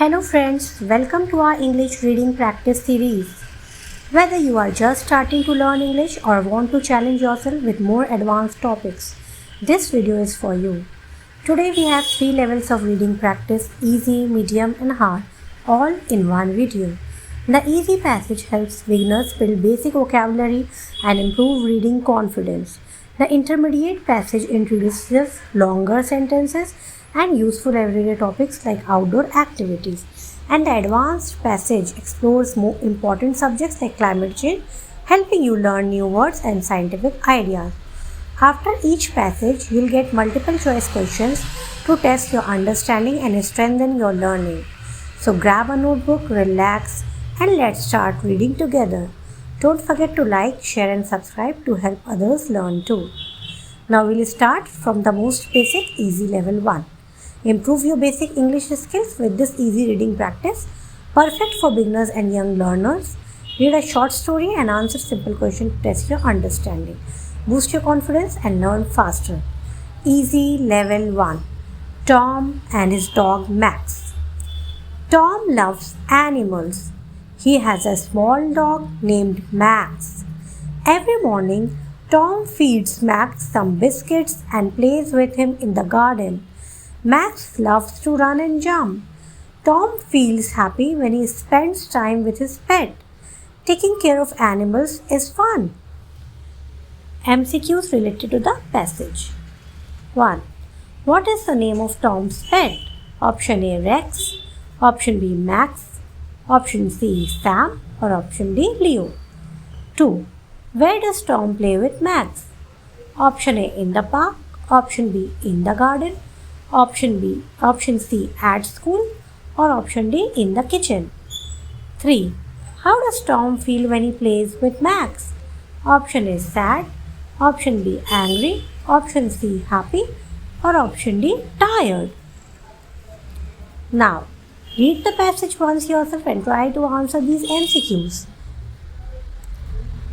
Hello friends, welcome to our English reading practice series. Whether you are just starting to learn English or want to challenge yourself with more advanced topics, this video is for you. Today we have 3 levels of reading practice: easy, medium and hard, all in one video. The easy passage helps beginners build basic vocabulary and improve reading confidence. The intermediate passage introduces longer sentences and useful everyday topics like outdoor activities. And the advanced passage explores more important subjects like climate change, helping you learn new words and scientific ideas. After each passage, you'll get multiple choice questions to test your understanding and strengthen your learning. So grab a notebook, relax, and let's start reading together. Don't forget to like, share, and subscribe to help others learn too. Now we'll start from the most basic, easy level 1. Improve your basic English skills with this easy reading practice, perfect for beginners and young learners. Read a short story and answer simple questions to test your understanding. Boost your confidence and learn faster. Easy level 1. Tom and his dog Max. Tom loves animals. He has a small dog named Max. Every morning, Tom feeds Max some biscuits and plays with him in the garden. Max loves to run and jump. Tom feels happy when he spends time with his pet. Taking care of animals is fun. MCQs related to the passage. 1. What is the name of Tom's pet? Option A, Rex. Option B, Max. Option C, Sam. Or option D, Leo. 2. Where does Tom play with Max? Option A, in the park. Option B, in the garden. Option C, at school. Or option D, in the kitchen. 3. How does Tom feel when he plays with Max? Option A, sad. Option B, angry. Option C, happy. Or option D, tired. Now, read the passage once yourself and try to answer these MCQs.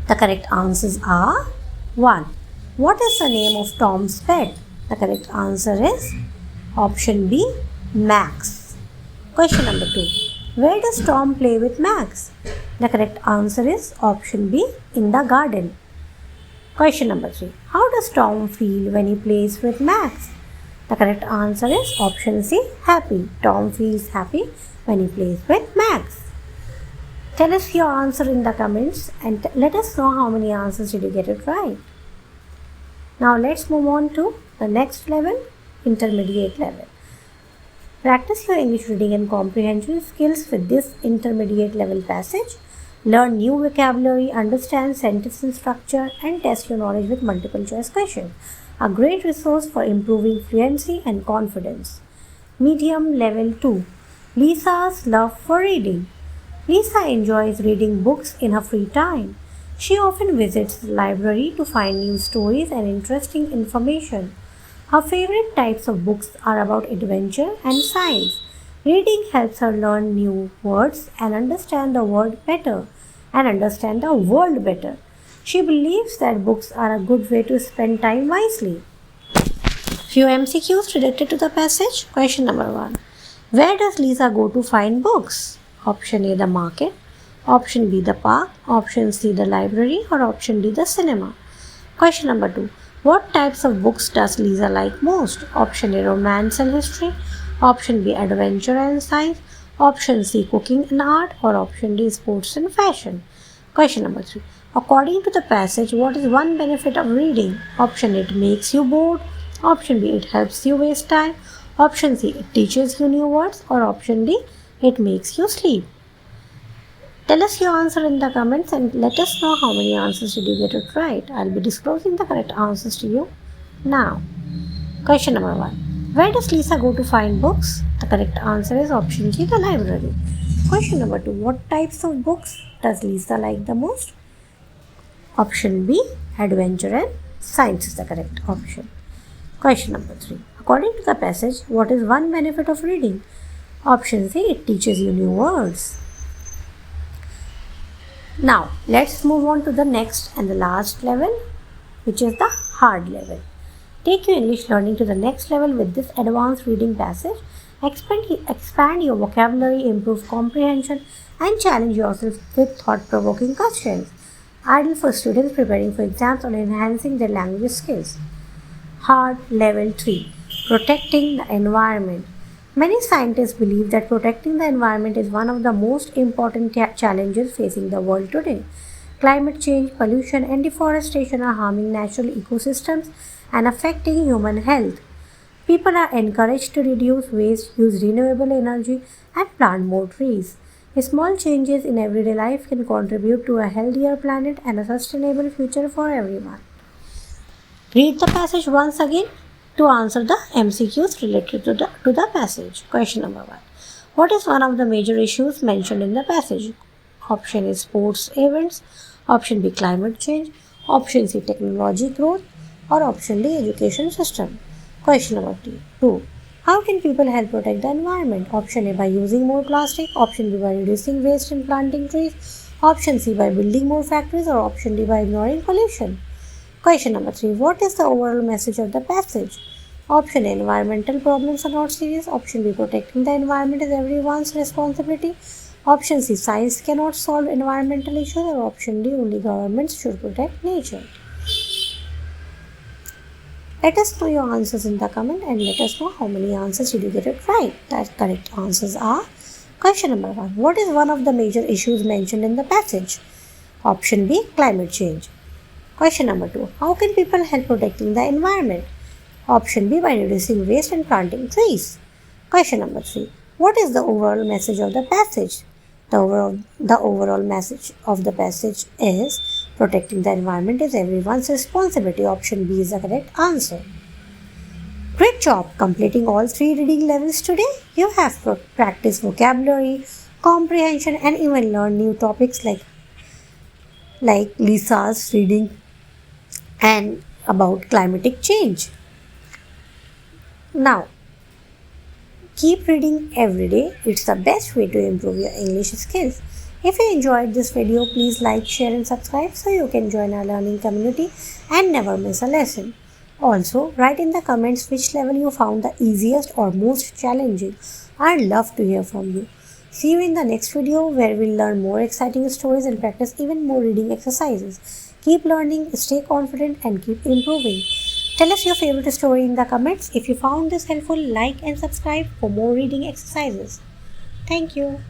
The correct answers are: 1. What is the name of Tom's pet? The correct answer is option B, Max. Question number 2. Where does Tom play with Max? The correct answer is option B, in the garden. Question number 3. How does Tom feel when he plays with Max? The correct answer is option C, happy. Tom feels happy when he plays with Max. Tell us your answer in the comments and let us know how many answers did you get it right. Now let's move on to the next level, intermediate level. Practice your English reading and comprehension skills with this intermediate level passage. Learn new vocabulary, understand sentence structure, and test your knowledge with multiple choice questions. A great resource for improving fluency and confidence. Medium level 2. Lisa's love for reading. Lisa enjoys reading books in her free time. She often visits the library to find new stories and interesting information. Her favorite types of books are about adventure and science. Reading helps her learn new words and understand the world better. She believes that books are a good way to spend time wisely. Few MCQs related to the passage. Question number 1. Where does Lisa go to find books? Option A, the market. Option B, the park. Option C, the library. Or option D, the cinema. Question number 2. What types of books does Lisa like most? Option A, romance and history. Option B, adventure and science. Option C, cooking and art. Or option D, sports and fashion. Question number 3. According to the passage, what is one benefit of reading? Option A, it makes you bored. Option B, it helps you waste time. Option C, it teaches you new words. Or option D, it makes you sleep. Tell us your answer in the comments and let us know how many answers did you get it right. I'll be disclosing the correct answers to you now. Question number 1. Where does Lisa go to find books? The correct answer is option G, the library. Question number 2. What types of books does Lisa like the most? Option B, adventure and science is the correct option. Question number 3. According to the passage, what is one benefit of reading? Option C, it teaches you new words. Now, let's move on to the next and the last level, which is the hard level. Take your English learning to the next level with this advanced reading passage. Expand your vocabulary, improve comprehension, and challenge yourself with thought provoking questions. Ideal for students preparing for exams or enhancing their language skills. Hard Level 3. Protecting the environment. Many scientists believe that protecting the environment is one of the most important challenges facing the world today. Climate change, pollution, and deforestation are harming natural ecosystems and affecting human health. People are encouraged to reduce waste, use renewable energy, and plant more trees. Small changes in everyday life can contribute to a healthier planet and a sustainable future for everyone. Read the passage once again to answer the MCQs related to the passage. Question number 1. What is one of the major issues mentioned in the passage? Option is sports events, option B climate change, option C technology growth, or option D education system. Question number 2. How can people help protect the environment? Option A by using more plastic, option B by reducing waste and planting trees, option C by building more factories, or option D by ignoring pollution. Question number 3. What is the overall message of the passage? Option A. Environmental problems are not serious. Option B. Protecting the environment is everyone's responsibility. Option C. Science cannot solve environmental issues. Or option D. Only governments should protect nature. Let us know your answers in the comment and let us know how many answers did you get it right. The correct answers are: question number 1. What is one of the major issues mentioned in the passage? Option B. Climate change. Question number 2. How can people help protecting the environment? Option B by reducing waste and planting trees. Question number 3. What is the overall message of the passage? The overall message of the passage is protecting the environment is everyone's responsibility. Option B is the correct answer. Great job completing all 3 reading levels today. You have practiced vocabulary, comprehension, and even learned new topics like Lisa's reading and about climatic change. Now, keep reading every day. It's the best way to improve your English skills. If you enjoyed this video, please like, share and subscribe so you can join our learning community and never miss a lesson. Also, write in the comments which level you found the easiest or most challenging. I'd love to hear from you. See you in the next video where we'll learn more exciting stories and practice even more reading exercises. Keep learning, stay confident and keep improving. Tell us your favorite story in the comments. If you found this helpful, like and subscribe for more reading exercises. Thank you.